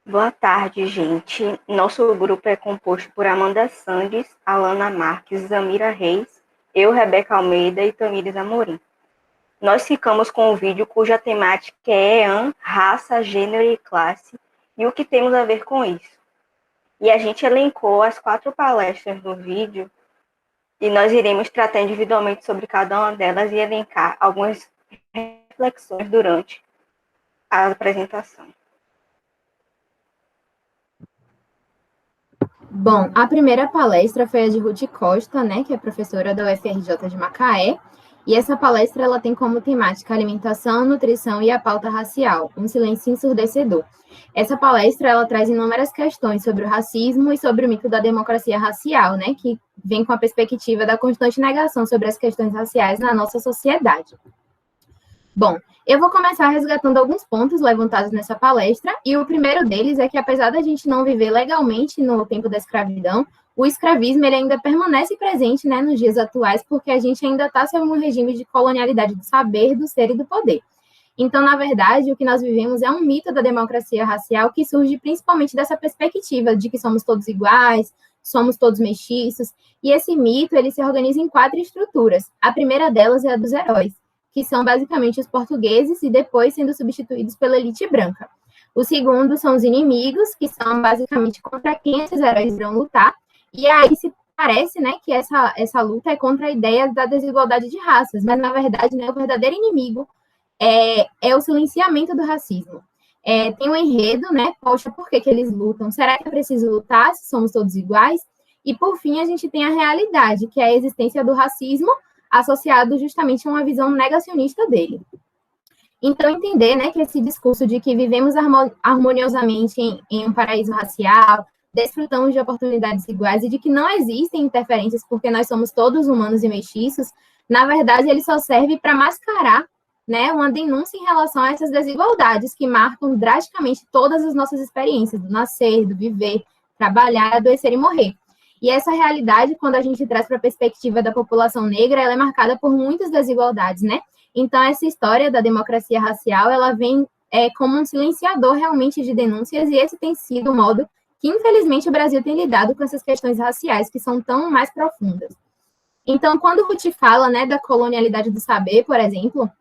Boa tarde, gente. Nosso grupo é composto por Amanda Sandes, Alana Marques, Zamira Reis, eu, Rebeca Almeida e Tamires Amorim. Nós ficamos com o vídeo cuja temática é EAN, raça, gênero e classe, e o que temos a ver com isso. E a gente elencou as 4 palestras do vídeo, e nós iremos tratar individualmente sobre cada uma delas e elencar algumas reflexões durante a apresentação. Bom, a primeira palestra foi a de Ruth Costa, né, que é professora da UFRJ de Macaé, e essa palestra ela tem como temática alimentação, nutrição e a pauta racial, um silêncio ensurdecedor. Essa palestra ela traz inúmeras questões sobre o racismo e sobre o mito da democracia racial, né, que vem com a perspectiva da constante negação sobre as questões raciais na nossa sociedade. Bom, eu vou começar resgatando alguns pontos levantados nessa palestra, e o primeiro deles é que, apesar da gente não viver legalmente no tempo da escravidão, o escravismo ele ainda permanece presente, né, nos dias atuais, porque a gente ainda está sob um regime de colonialidade do saber, do ser e do poder. Então, na verdade, o que nós vivemos é um mito da democracia racial que surge principalmente dessa perspectiva de que somos todos iguais, somos todos mestiços, e esse mito ele se organiza em 4 estruturas. A primeira delas é a dos heróis, que são basicamente os portugueses e depois sendo substituídos pela elite branca. O segundo são os inimigos, que são basicamente contra quem esses heróis irão lutar, e aí se parece, né, que essa luta é contra a ideia da desigualdade de raças, mas na verdade, né, o verdadeiro inimigo é o silenciamento do racismo. Tem um enredo, né, poxa, por que eles lutam? Será que é preciso lutar se somos todos iguais? E por fim, a gente tem a realidade, que é a existência do racismo associado justamente a uma visão negacionista dele. Então, entender, né, que esse discurso de que vivemos harmoniosamente em um paraíso racial, desfrutamos de oportunidades iguais e de que não existem interferências porque nós somos todos humanos e mestiços, na verdade, ele só serve para mascarar, né, uma denúncia em relação a essas desigualdades que marcam drasticamente todas as nossas experiências, do nascer, do viver, trabalhar, adoecer e morrer. E essa realidade, quando a gente traz para a perspectiva da população negra, ela é marcada por muitas desigualdades, né? Então, essa história da democracia racial, ela vem como um silenciador realmente de denúncias, e esse tem sido o modo que, infelizmente, o Brasil tem lidado com essas questões raciais, que são tão mais profundas. Então, quando o Ruth fala, né, da colonialidade do saber, por exemplo,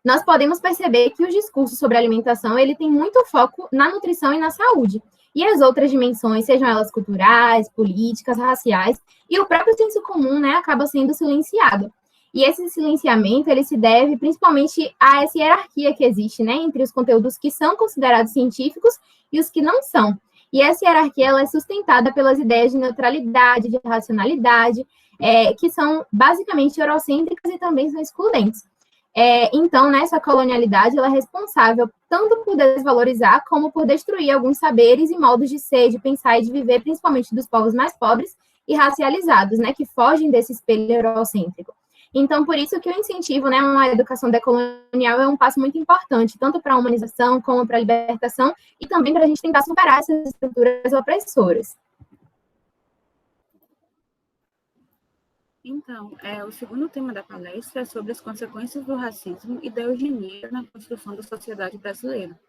nós podemos perceber que os discursos sobre alimentação, ele tem muito foco na nutrição e na saúde. E as outras dimensões, sejam elas culturais, políticas, raciais, e o próprio senso comum, né, acaba sendo silenciado. E esse silenciamento, ele se deve principalmente a essa hierarquia que existe, né, entre os conteúdos que são considerados científicos e os que não são. E essa hierarquia, ela é sustentada pelas ideias de neutralidade, de racionalidade, que são basicamente eurocêntricas e também são excludentes. Então, né, essa colonialidade ela é responsável tanto por desvalorizar como por destruir alguns saberes e modos de ser, de pensar e de viver, principalmente dos povos mais pobres e racializados, né, que fogem desse espelho eurocêntrico. Então, por isso que o incentivo, né, a uma educação decolonial é um passo muito importante, tanto para a humanização como para a libertação e também para a gente tentar superar essas estruturas opressoras. Então, o segundo tema da palestra é sobre as consequências do racismo e da eugenia na construção da sociedade brasileira.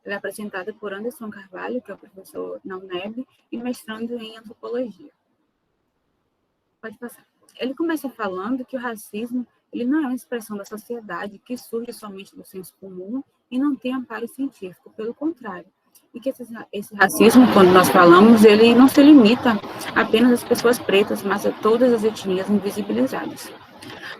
Ela é apresentada por Anderson Carvalho, que é professor na UNEB e mestrando em antropologia. Pode passar. Ele começa falando que o racismo ele não é uma expressão da sociedade que surge somente do senso comum e não tem amparo científico, pelo contrário. E que esse racismo, quando nós falamos, ele não se limita apenas às pessoas pretas, mas a todas as etnias invisibilizadas.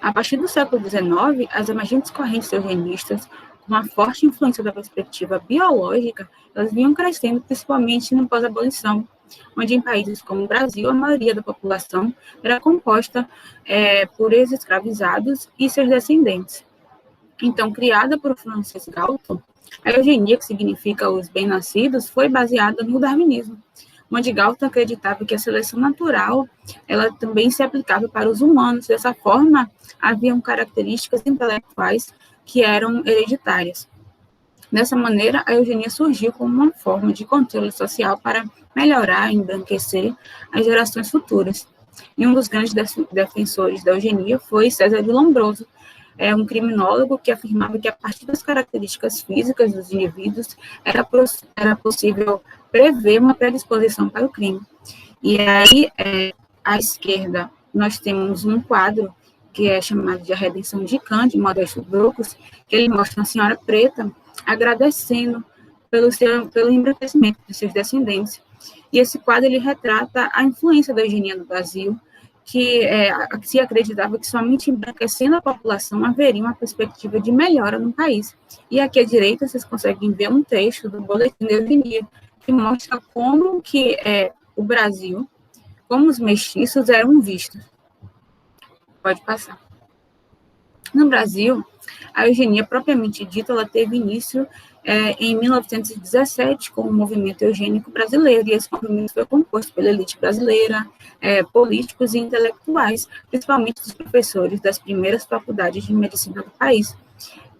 A partir do século XIX, as emergentes correntes eugenistas, com uma forte influência da perspectiva biológica, elas vinham crescendo principalmente no pós-abolição, onde em países como o Brasil, a maioria da população era composta por ex-escravizados e seus descendentes. Então, criada por Francis Galton, a eugenia, que significa os bem-nascidos, foi baseada no darwinismo, onde Galton acreditava que a seleção natural ela também se aplicava para os humanos. Dessa forma, haviam características intelectuais que eram hereditárias. Dessa maneira, a eugenia surgiu como uma forma de controle social para melhorar e embranquecer as gerações futuras. E um dos grandes defensores da eugenia foi César de Lombroso, um criminólogo que afirmava que, a partir das características físicas dos indivíduos, era possível prever uma predisposição para o crime. E aí, à esquerda, nós temos um quadro que é chamado de A Redenção de Kant, de Modesto Brooks, que ele mostra uma senhora preta agradecendo pelo embranquecimento de seus descendentes. E esse quadro ele retrata a influência da eugenia no Brasil, que se acreditava que somente embranquecendo a população haveria uma perspectiva de melhora no país. E aqui à direita vocês conseguem ver um trecho do Boletim da Eugenia, que mostra como que o Brasil, como os mestiços eram vistos. Pode passar. No Brasil, a eugenia propriamente dita, ela teve início em 1917 com o movimento eugênico brasileiro, e esse movimento foi composto pela elite brasileira, políticos e intelectuais, principalmente os professores das primeiras faculdades de medicina do país,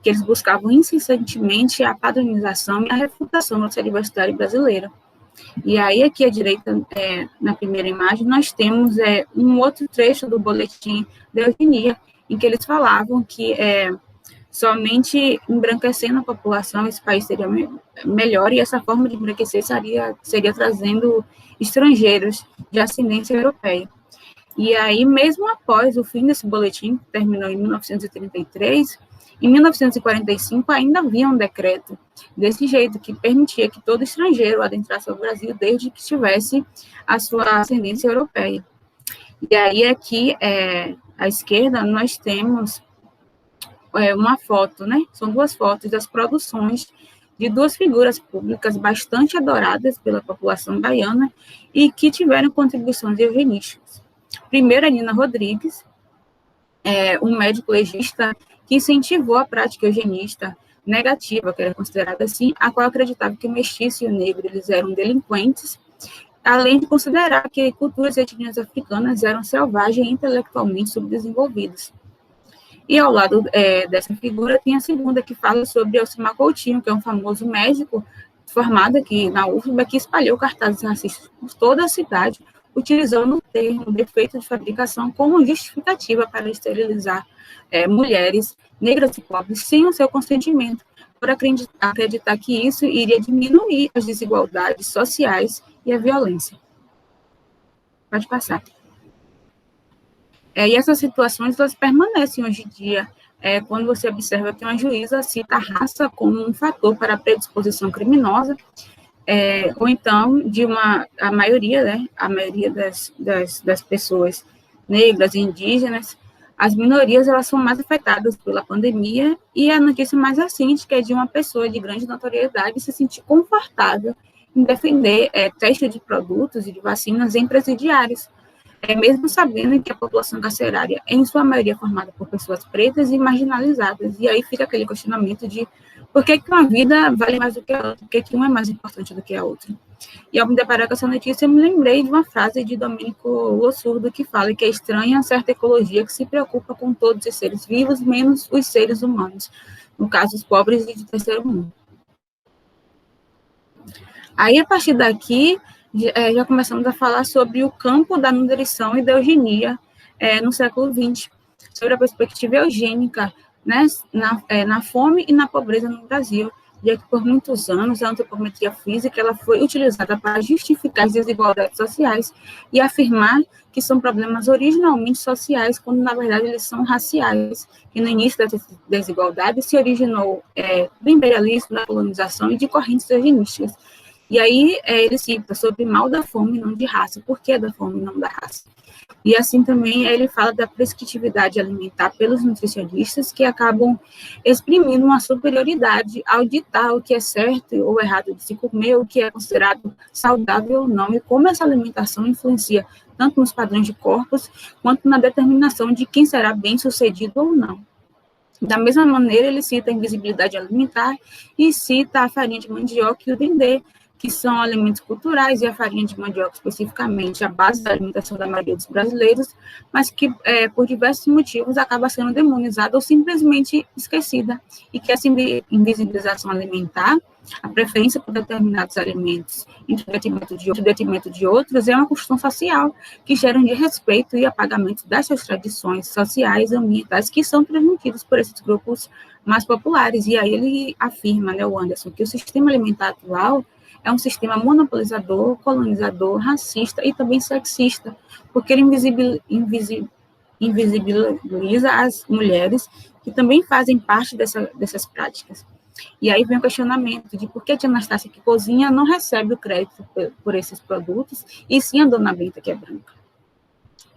que eles buscavam incessantemente a padronização e a refutação da universidade brasileira. E aí, aqui à direita, na primeira imagem, nós temos um outro trecho do Boletim da Eugenia, em que eles falavam que somente embranquecendo a população esse país seria melhor, e essa forma de embranquecer seria trazendo estrangeiros de ascendência europeia. E aí, mesmo após o fim desse boletim, que terminou em 1933, em 1945 ainda havia um decreto desse jeito, que permitia que todo estrangeiro adentrasse ao Brasil desde que tivesse a sua ascendência europeia. E aí, aqui, à esquerda, nós temos uma foto, né? São duas fotos das produções de duas figuras públicas bastante adoradas pela população baiana e que tiveram contribuições eugenísticas. Primeiro, a Nina Rodrigues, um médico legista que incentivou a prática eugenista negativa, que era considerada assim, a qual acreditava que o mestiço e o negro eles eram delinquentes, além de considerar que culturas e etnias africanas eram selvagens e intelectualmente subdesenvolvidas. E ao lado dessa figura tem a segunda, que fala sobre Elcimar Coutinho, que é um famoso médico formado aqui na UFBA, que espalhou cartazes racistas por toda a cidade, utilizando o termo defeito de fabricação como justificativa para esterilizar mulheres negras e pobres sem o seu consentimento, por acreditar que isso iria diminuir as desigualdades sociais e a violência. Pode passar. E essas situações, elas permanecem hoje em dia, quando você observa que uma juíza cita a raça como um fator para a predisposição criminosa, ou então a maioria, né, a maioria das pessoas negras e indígenas, as minorias, elas são mais afetadas pela pandemia, e a notícia mais recente, que é de uma pessoa de grande notoriedade se sentir confortável em defender testes de produtos e de vacinas em presidiários, mesmo sabendo que a população carcerária é, em sua maioria, formada por pessoas pretas e marginalizadas. E aí fica aquele questionamento de por que uma vida vale mais do que a outra, por que uma é mais importante do que a outra. E ao me deparar com essa notícia, eu me lembrei de uma frase de Domênico Lossurdo, que fala que é estranha certa ecologia que se preocupa com todos os seres vivos, menos os seres humanos, no caso, os pobres e de terceiro mundo. Aí, a partir daqui, já começamos a falar sobre o campo da nutrição e da eugenia no século XX, sobre a perspectiva eugênica, né, na fome e na pobreza no Brasil, já que por muitos anos a antropometria física ela foi utilizada para justificar as desigualdades sociais e afirmar que são problemas originalmente sociais, quando na verdade eles são raciais, e no início da desigualdade se originou do imperialismo, da colonização e de correntes eugenísticas. E aí ele cita sobre mal da fome, não de raça. Por que da fome, não da raça? E assim também ele fala da prescritividade alimentar pelos nutricionistas, que acabam exprimindo uma superioridade ao ditar o que é certo ou errado de se comer, o que é considerado saudável ou não, e como essa alimentação influencia tanto nos padrões de corpos, quanto na determinação de quem será bem-sucedido ou não. Da mesma maneira, ele cita a invisibilidade alimentar e cita a farinha de mandioca e o dendê, que são alimentos culturais, e a farinha de mandioca, especificamente, a base da alimentação da maioria dos brasileiros, mas que, por diversos motivos, acaba sendo demonizada ou simplesmente esquecida, e que essa invisibilização alimentar, a preferência por determinados alimentos em detrimento de outros, é uma construção social que gera um desrespeito e apagamento dessas tradições sociais e ambientais que são transmitidas por esses grupos mais populares. E aí ele afirma, né, o Anderson, que o sistema alimentar atual é um sistema monopolizador, colonizador, racista e também sexista, porque ele invisibiliza as mulheres que também fazem parte dessas práticas. E aí vem o questionamento de por que a tia Anastácia, que cozinha, não recebe o crédito por esses produtos, e sim a dona Benta, que é branca.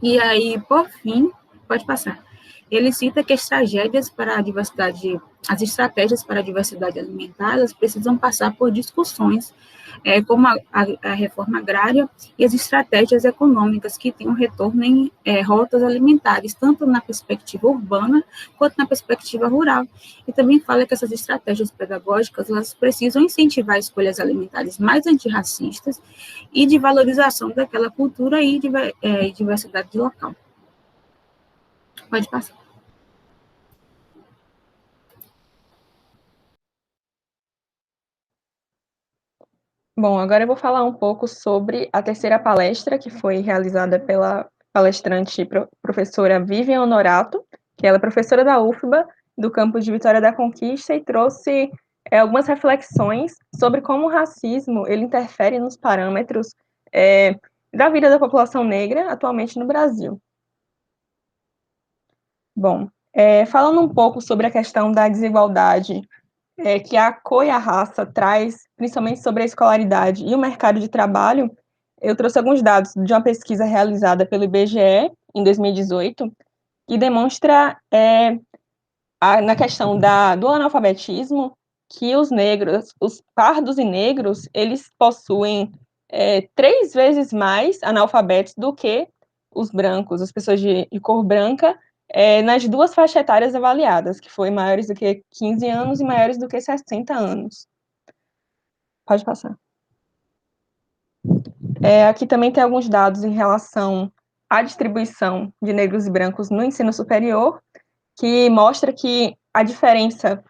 E aí, por fim, pode passar. Ele cita que as estratégias para a diversidade alimentar, elas precisam passar por discussões, como a reforma agrária e as estratégias econômicas que tenham retorno em rotas alimentares, tanto na perspectiva urbana quanto na perspectiva rural. E também fala que essas estratégias pedagógicas, elas precisam incentivar escolhas alimentares mais antirracistas e de valorização daquela cultura e diversidade local. Pode passar. Bom, agora eu vou falar um pouco sobre a terceira palestra, que foi realizada pela palestrante professora Vivian Honorato, que ela é professora da UFBA, do campus de Vitória da Conquista, e trouxe algumas reflexões sobre como o racismo ele interfere nos parâmetros da vida da população negra atualmente no Brasil. Bom, falando um pouco sobre a questão da desigualdade que a cor e a raça traz, principalmente sobre a escolaridade e o mercado de trabalho, eu trouxe alguns dados de uma pesquisa realizada pelo IBGE em 2018, que demonstra, na questão do analfabetismo, que os negros, os pardos e negros, eles possuem 3 vezes mais analfabetos do que os brancos, as pessoas de cor branca, nas duas faixas etárias avaliadas, que foi maiores do que 15 anos e maiores do que 60 anos. Pode passar. Aqui também tem alguns dados em relação à distribuição de negros e brancos no ensino superior, que mostra que a diferença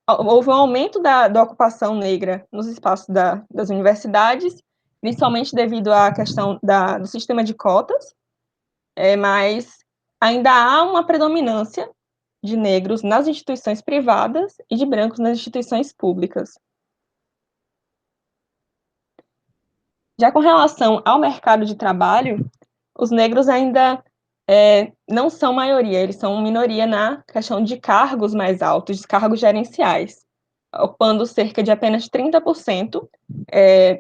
houve um aumento da ocupação negra nos espaços das universidades, principalmente devido à questão do sistema de cotas, mas ainda há uma predominância de negros nas instituições privadas e de brancos nas instituições públicas. Já com relação ao mercado de trabalho, os negros ainda não são maioria, eles são minoria na questão de cargos mais altos, de cargos gerenciais, ocupando cerca de apenas 30%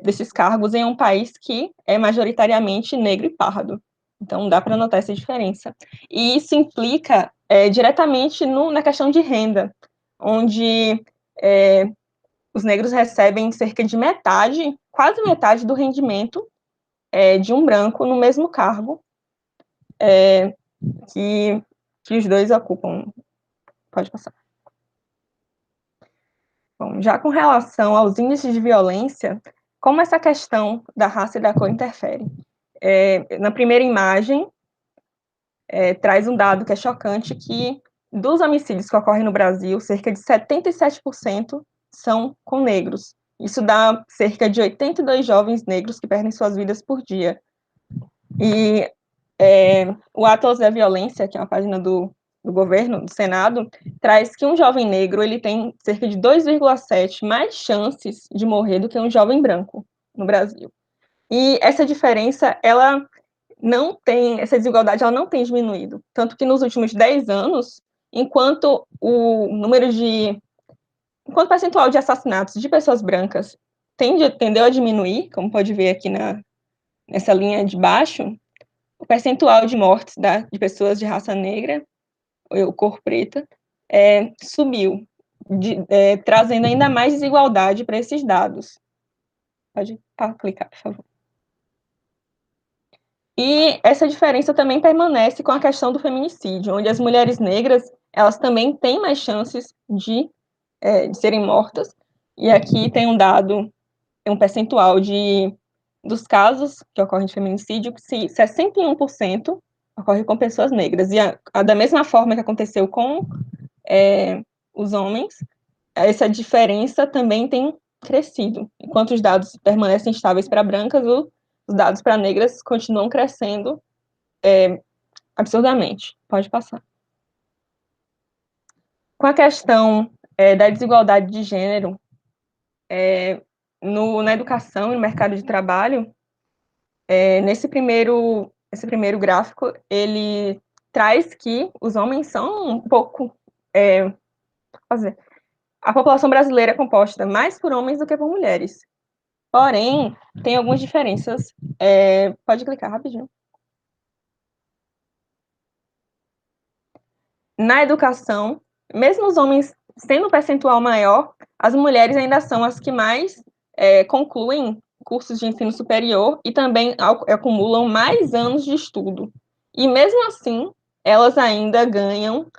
desses cargos em um país que é majoritariamente negro e pardo. Então, dá para notar essa diferença. E isso implica diretamente na questão de renda, onde os negros recebem cerca de metade, quase metade do rendimento de um branco no mesmo cargo que os dois ocupam. Pode passar. Bom, já com relação aos índices de violência, como essa questão da raça e da cor interfere? Na primeira imagem, traz um dado que é chocante, que dos homicídios que ocorrem no Brasil, cerca de 77% são com negros. Isso dá cerca de 82 jovens negros que perdem suas vidas por dia. E o Atlas da Violência, que é uma página do governo, do Senado, traz que um jovem negro ele tem cerca de 2,7 mais chances de morrer do que um jovem branco no Brasil. E essa diferença, essa desigualdade ela não tem diminuído. Tanto que nos últimos 10 anos, enquanto o percentual de assassinatos de pessoas brancas tendeu a diminuir, como pode ver aqui nessa linha de baixo, o percentual de mortes de pessoas de raça negra, ou cor preta, subiu, trazendo ainda mais desigualdade para esses dados. Pode clicar, por favor. E essa diferença também permanece com a questão do feminicídio, onde as mulheres negras, elas também têm mais chances de serem mortas. E aqui tem um dado um percentual dos casos que ocorrem de feminicídio, que 61% ocorre com pessoas negras. E da mesma forma que aconteceu com os homens, essa diferença também tem crescido. Enquanto os dados permanecem estáveis para brancas, os dados para negras continuam crescendo absurdamente. Pode passar. Com a questão da desigualdade de gênero na educação e no mercado de trabalho, esse primeiro gráfico, ele traz que os homens são um pouco... a população brasileira é composta mais por homens do que por mulheres. Porém, tem algumas diferenças. Pode clicar rapidinho. Na educação, mesmo os homens tendo um percentual maior, as mulheres ainda são as que mais concluem cursos de ensino superior e também acumulam mais anos de estudo. E mesmo assim, elas ainda ganham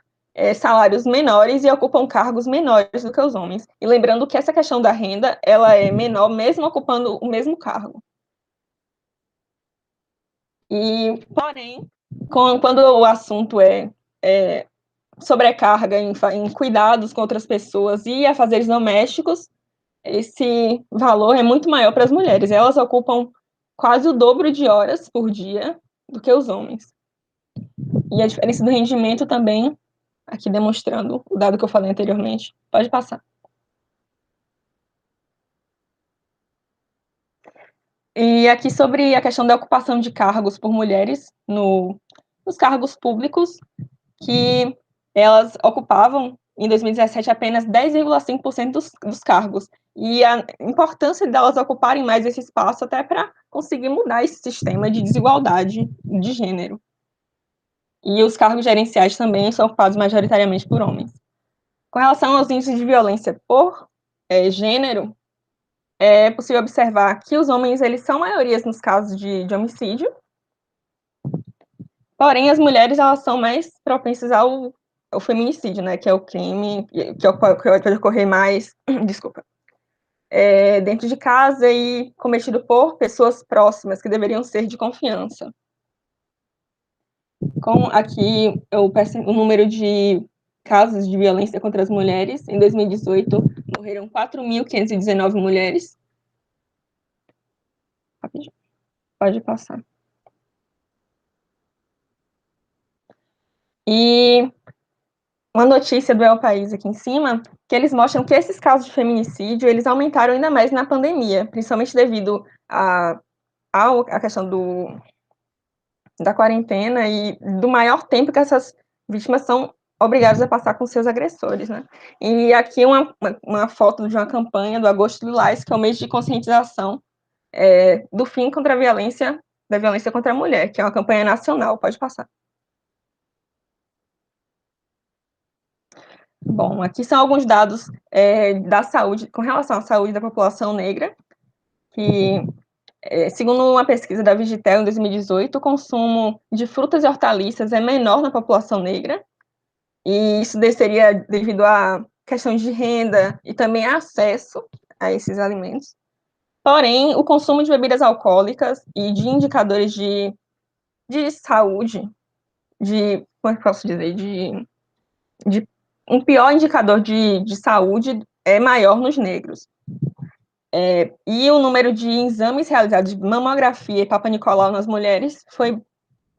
salários menores e ocupam cargos menores do que os homens. E lembrando que essa questão da renda, ela é menor mesmo ocupando o mesmo cargo. Porém, quando o assunto é sobrecarga em cuidados com outras pessoas e afazeres domésticos, esse valor é muito maior para as mulheres. Elas ocupam quase o dobro de horas por dia do que os homens. E a diferença do rendimento também, aqui demonstrando o dado que eu falei anteriormente. Pode passar. E aqui sobre a questão da ocupação de cargos por mulheres nos cargos públicos, que elas ocupavam, em 2017, apenas 10,5% dos cargos. E a importância delas ocuparem mais esse espaço até para conseguir mudar esse sistema de desigualdade de gênero. E os cargos gerenciais também são ocupados majoritariamente por homens. Com relação aos índices de violência por gênero, é possível observar que os homens eles são maiorias nos casos de homicídio, porém as mulheres elas são mais propensas ao feminicídio, né, que é o crime que pode ocorrer mais, desculpa, dentro de casa e cometido por pessoas próximas, que deveriam ser de confiança. Aqui o número de casos de violência contra as mulheres, em 2018, morreram 4.519 mulheres. Rapidinho. Pode passar. E uma notícia do El País aqui em cima, que eles mostram que esses casos de feminicídio, eles aumentaram ainda mais na pandemia, principalmente devido à questão da quarentena e do maior tempo que essas vítimas são obrigadas a passar com seus agressores, né? E aqui uma foto de uma campanha do Agosto Lilás, que é o mês de conscientização do fim contra da violência contra a mulher, que é uma campanha nacional. Pode passar. Bom, aqui são alguns dados da saúde, com relação à saúde da população negra, que, segundo uma pesquisa da Vigitel, em 2018, o consumo de frutas e hortaliças é menor na população negra, e isso seria devido a questões de renda e também acesso a esses alimentos. Porém, o consumo de bebidas alcoólicas e de indicadores de saúde, como é que posso dizer, de um pior indicador de saúde é maior nos negros. E o número de exames realizados de mamografia e Papa Nicolau nas mulheres foi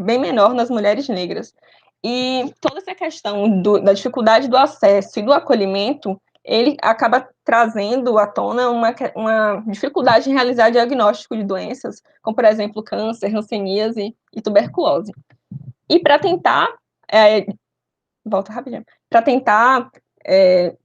bem menor nas mulheres negras. E toda essa questão da dificuldade do acesso e do acolhimento, ele acaba trazendo à tona uma dificuldade em realizar diagnóstico de doenças, como, por exemplo, câncer, hanseníase e tuberculose. E para tentar... volta rapidinho. Para tentar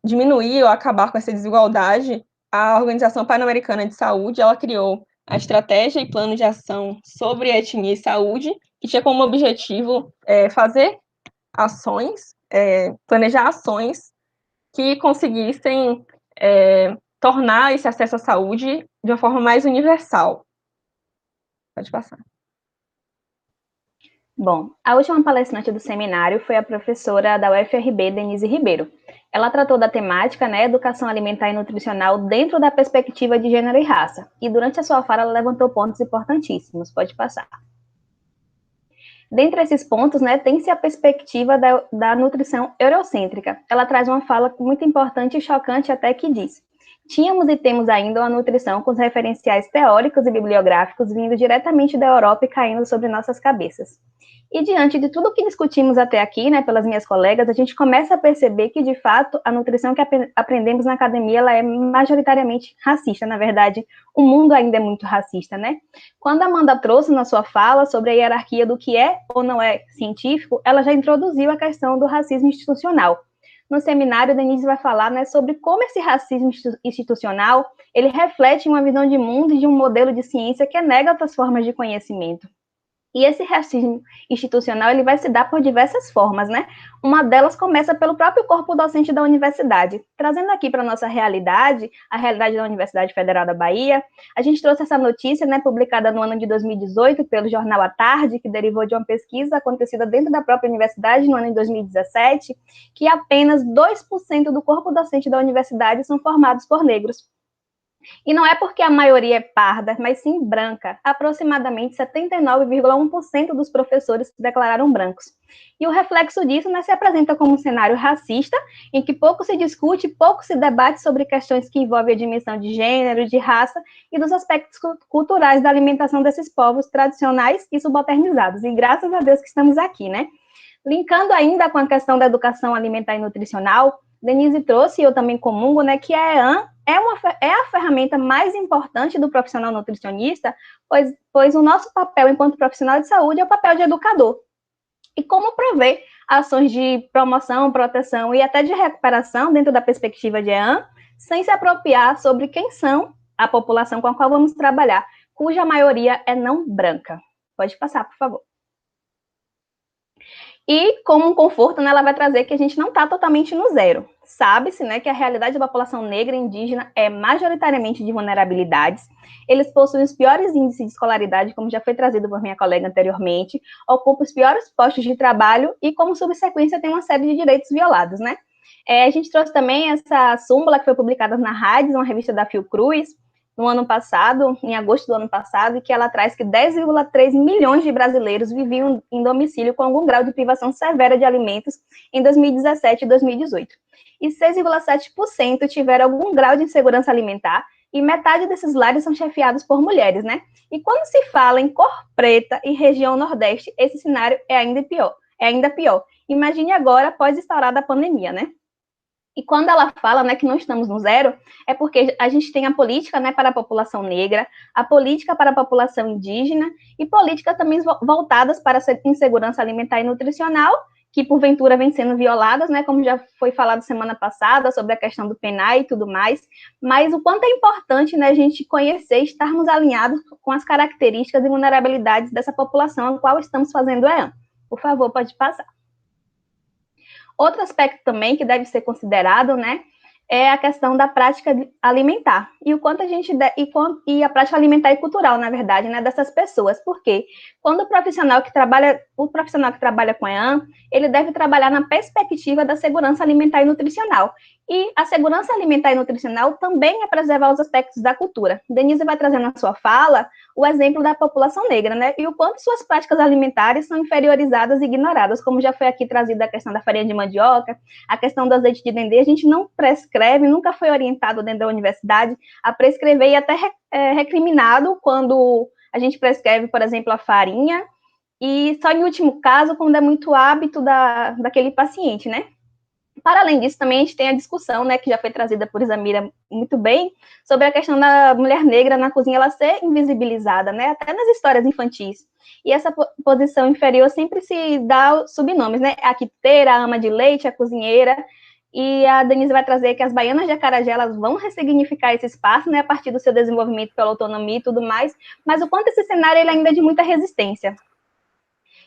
diminuir ou acabar com essa desigualdade, a Organização Pan-Americana de Saúde, ela criou a Estratégia e Plano de Ação sobre Etnia e Saúde, que tinha como objetivo fazer ações, planejar ações que conseguissem tornar esse acesso à saúde de uma forma mais universal. Pode passar. Bom, a última palestrante do seminário foi a professora da UFRB, Denise Ribeiro. Ela tratou da temática, né, educação alimentar e nutricional dentro da perspectiva de gênero e raça. E durante a sua fala, ela levantou pontos importantíssimos. Pode passar. Dentre esses pontos, né, tem-se a perspectiva da nutrição eurocêntrica. Ela traz uma fala muito importante e chocante até que diz: tínhamos e temos ainda uma nutrição com os referenciais teóricos e bibliográficos vindo diretamente da Europa e caindo sobre nossas cabeças. E diante de tudo o que discutimos até aqui, né, pelas minhas colegas, a gente começa a perceber que, de fato, a nutrição que aprendemos na academia, ela é majoritariamente racista. Na verdade, o mundo ainda é muito racista, né? Quando a Amanda trouxe na sua fala sobre a hierarquia do que é ou não é científico, ela já introduziu a questão do racismo institucional. No seminário, Denise vai falar, né, sobre como esse racismo institucional, ele reflete uma visão de mundo e de um modelo de ciência que nega outras formas de conhecimento. E esse racismo institucional, ele vai se dar por diversas formas, né? Uma delas começa pelo próprio corpo docente da universidade. Trazendo aqui para a nossa realidade, a realidade da Universidade Federal da Bahia, a gente trouxe essa notícia, né, publicada no ano de 2018 pelo jornal A Tarde, que derivou de uma pesquisa acontecida dentro da própria universidade no ano de 2017, que apenas 2% do corpo docente da universidade são formados por negros. E não é porque a maioria é parda, mas sim branca. Aproximadamente 79,1% dos professores se declararam brancos. E o reflexo disso, né, se apresenta como um cenário racista, em que pouco se discute, pouco se debate sobre questões que envolvem a dimensão de gênero, de raça e dos aspectos culturais da alimentação desses povos tradicionais e subalternizados. E graças a Deus que estamos aqui, né? Linkando ainda com a questão da educação alimentar e nutricional, Denise trouxe, e eu também comungo, né, que a EAN é a ferramenta mais importante do profissional nutricionista, pois o nosso papel enquanto profissional de saúde é o papel de educador. E como prover ações de promoção, proteção e até de recuperação dentro da perspectiva de EAN, sem se apropriar sobre quem são a população com a qual vamos trabalhar, cuja maioria é não branca. Pode passar, por favor. E, como um conforto, né, ela vai trazer que a gente não está totalmente no zero. Sabe-se, né, que a realidade da população negra e indígena é majoritariamente de vulnerabilidades. Eles possuem os piores índices de escolaridade, como já foi trazido por minha colega anteriormente, ocupam os piores postos de trabalho e, como subsequência, tem uma série de direitos violados, né? A gente trouxe também essa súmula que foi publicada na RAIDS, uma revista da Fiocruz, no ano passado, em agosto do ano passado, e que ela traz que 10,3 milhões de brasileiros viviam em domicílio com algum grau de privação severa de alimentos em 2017 e 2018. E 6,7% tiveram algum grau de insegurança alimentar, e metade desses lares são chefiados por mulheres, né? E quando se fala em cor preta e região nordeste, esse cenário é ainda pior. Imagine agora, após instaurada a pandemia, né? E quando ela fala, né, que não estamos no zero, é porque a gente tem a política, né, para a população negra, a política para a população indígena e políticas também voltadas para a insegurança alimentar e nutricional, que porventura vem sendo violadas, né, como já foi falado semana passada sobre a questão do PNAE e tudo mais, mas o quanto é importante, né, a gente conhecer, estarmos alinhados com as características e vulnerabilidades dessa população a qual estamos fazendo EAN. Por favor, pode passar. Outro aspecto também que deve ser considerado, né, é a questão da prática alimentar e o quanto a gente e a prática alimentar e cultural, na verdade, né, dessas pessoas. Porque quando o profissional que trabalha com EAN, ele deve trabalhar na perspectiva da segurança alimentar e nutricional. E a segurança alimentar e nutricional também é preservar os aspectos da cultura. Denise vai trazer na sua fala o exemplo da população negra, né? E o quanto suas práticas alimentares são inferiorizadas e ignoradas, como já foi aqui trazida a questão da farinha de mandioca, a questão do azeite de dendê. A gente não prescreve, nunca foi orientado dentro da universidade a prescrever e até recriminado quando a gente prescreve, por exemplo, a farinha, e só em último caso, quando é muito hábito daquele paciente, né? Para além disso, também a gente tem a discussão, né, que já foi trazida por Isamira muito bem, sobre a questão da mulher negra na cozinha, ela ser invisibilizada, né, até nas histórias infantis. E essa posição inferior sempre se dá subnomes, né, a quiteira, a ama de leite, a cozinheira, e a Denise vai trazer que as baianas de acarajé, elas vão ressignificar esse espaço, né, a partir do seu desenvolvimento pela autonomia e tudo mais, mas o quanto esse cenário ele ainda é de muita resistência.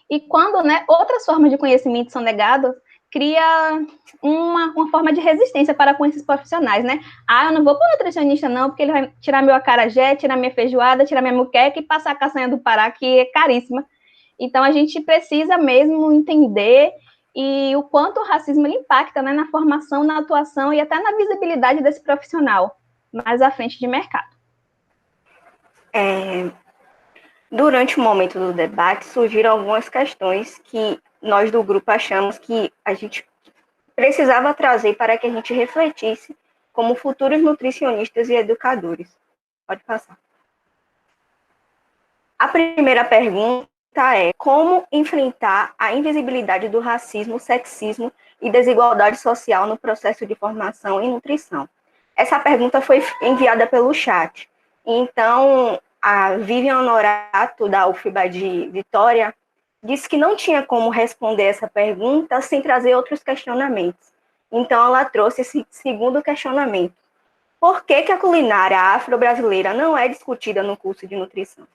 E quando, né, outras formas de conhecimento são negadas, cria uma forma de resistência para com esses profissionais, né? Ah, eu não vou para o nutricionista não, porque ele vai tirar meu acarajé, tirar minha feijoada, tirar minha moqueca e passar a castanha do Pará, que é caríssima. Então, a gente precisa mesmo entender e o quanto o racismo ele impacta, né, na formação, na atuação e até na visibilidade desse profissional mais à frente de mercado. Durante o momento do debate, surgiram algumas questões que nós do grupo achamos que a gente precisava trazer para que a gente refletisse como futuros nutricionistas e educadores. Pode passar. A primeira pergunta é: como enfrentar a invisibilidade do racismo, sexismo e desigualdade social no processo de formação em nutrição? Essa pergunta foi enviada pelo chat. Então, a Vivian Honorato, da UFBA de Vitória, disse que não tinha como responder essa pergunta sem trazer outros questionamentos. Então, ela trouxe esse segundo questionamento: por que a culinária afro-brasileira não é discutida no curso de nutrição?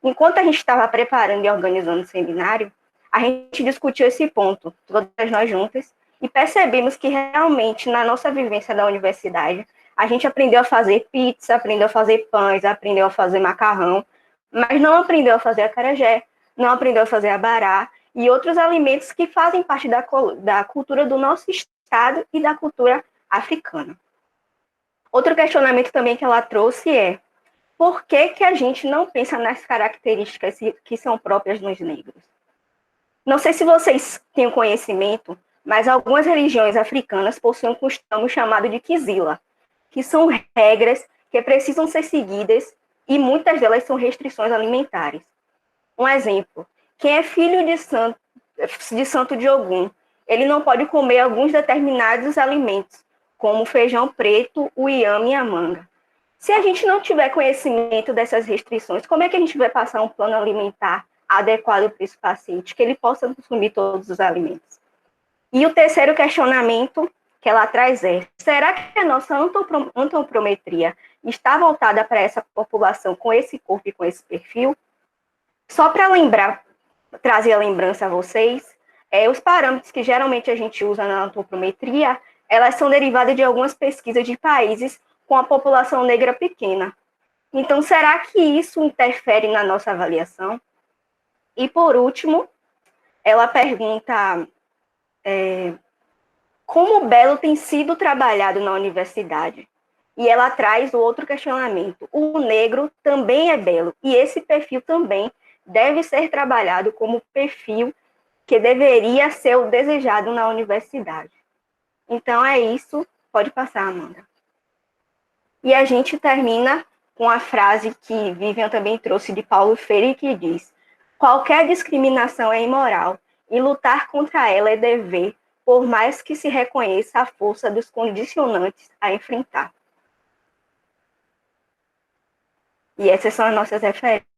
Enquanto a gente estava preparando e organizando o seminário, a gente discutiu esse ponto, todas nós juntas, e percebemos que realmente, na nossa vivência da universidade, a gente aprendeu a fazer pizza, aprendeu a fazer pães, aprendeu a fazer macarrão, mas não aprendeu a fazer acarajé, não aprendeu a fazer abará e outros alimentos que fazem parte da cultura do nosso estado e da cultura africana. Outro questionamento também que ela trouxe é: por que a gente não pensa nas características que são próprias dos negros? Não sei se vocês têm conhecimento, mas algumas religiões africanas possuem um costume chamado de kizila, que são regras que precisam ser seguidas e muitas delas são restrições alimentares. Um exemplo: quem é filho de Santo de Ogum, ele não pode comer alguns determinados alimentos, como o feijão preto, o inhame e a manga. Se a gente não tiver conhecimento dessas restrições, como é que a gente vai passar um plano alimentar adequado para esse paciente, que ele possa consumir todos os alimentos? E o terceiro questionamento que ela traz é: será que a nossa antropometria está voltada para essa população com esse corpo e com esse perfil? Só para trazer a lembrança a vocês, os parâmetros que geralmente a gente usa na antropometria, elas são derivadas de algumas pesquisas de países com a população negra pequena. Então, será que isso interfere na nossa avaliação? E, por último, ela pergunta como o belo tem sido trabalhado na universidade. E ela traz o outro questionamento: o negro também é belo, e esse perfil também deve ser trabalhado como perfil que deveria ser o desejado na universidade. Então, é isso. Pode passar, Amanda. E a gente termina com a frase que Vivian também trouxe de Paulo Freire, que diz: qualquer discriminação é imoral e lutar contra ela é dever, por mais que se reconheça a força dos condicionantes a enfrentar. E essas são as nossas referências.